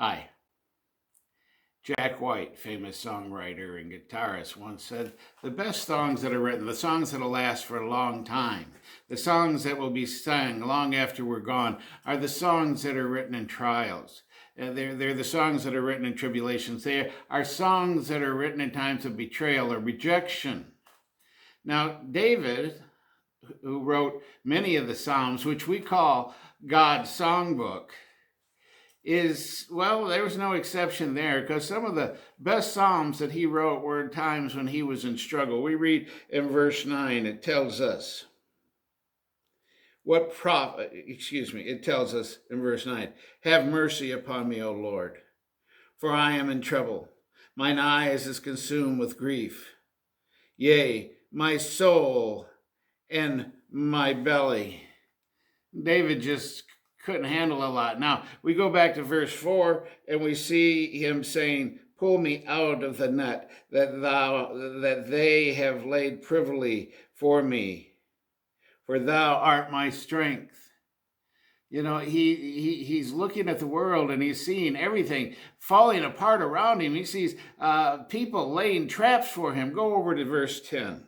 Hi. Jack White, famous songwriter and guitarist, once said, the best songs that are written, the songs that'll last for a long time, the songs that will be sung long after we're gone, are the songs that are written in trials. They're the songs that are written in tribulations. They are songs that are written in times of betrayal or rejection. Now, David, who wrote many of the Psalms, which we call God's songbook, there was no exception there, because some of the best Psalms that he wrote were in times when he was in struggle. We read in verse 9, it tells us it tells us in verse 9, have mercy upon me, O Lord, for I am in trouble. Mine eyes is consumed with grief. Yea, my soul and my belly. David just couldn't handle a lot. Now, we go back to verse 4, and we see him saying, pull me out of the net that they have laid privily for me, for thou art my strength. You know, he's looking at the world, and he's seeing everything falling apart around him. He sees people laying traps for him. Go over to verse 10.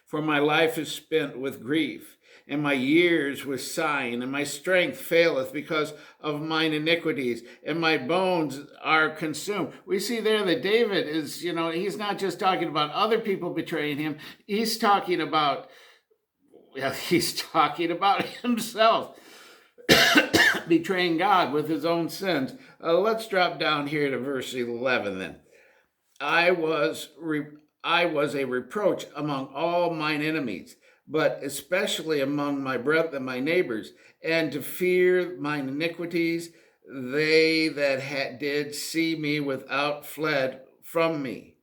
For my life is spent with grief, and my years with sighing, and my strength faileth because of mine iniquities, and my bones are consumed. We see there that David is, he's not just talking about other people betraying him. He's talking about himself betraying God with his own sins. Let's drop down here to verse 11 then. I was a reproach among all mine enemies, but especially among my brethren, my neighbors, and to fear mine iniquities, they that did see me without fled from me.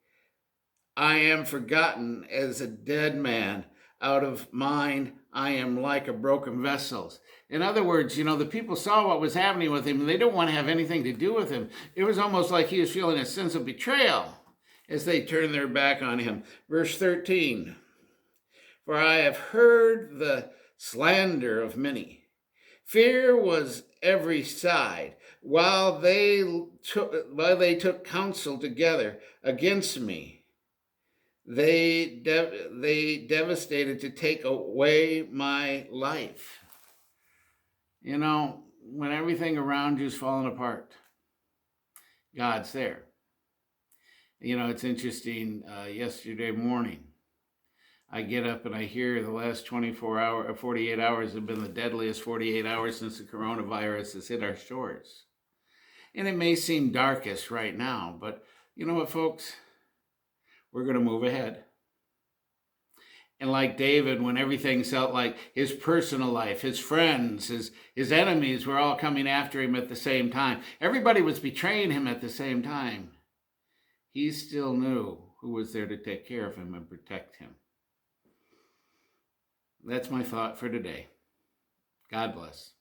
I am forgotten as a dead man. Out of mind, I am like a broken vessel. In other words, the people saw what was happening with him, and they didn't want to have anything to do with him. It was almost like he was feeling a sense of betrayal as they turned their back on him. Verse 13, for I have heard the slander of many. Fear was every side, while they took counsel together against me. They devastated to take away my life. When everything around you is falling apart, God's there. It's interesting. Yesterday morning, I get up and I hear the last 48 hours have been the deadliest 48 hours since the coronavirus has hit our shores. And it may seem darkest right now, but you know what, folks? We're going to move ahead. And like David, when everything felt like his personal life, his friends, his enemies were all coming after him at the same time, everybody was betraying him at the same time, he still knew who was there to take care of him and protect him. That's my thought for today. God bless.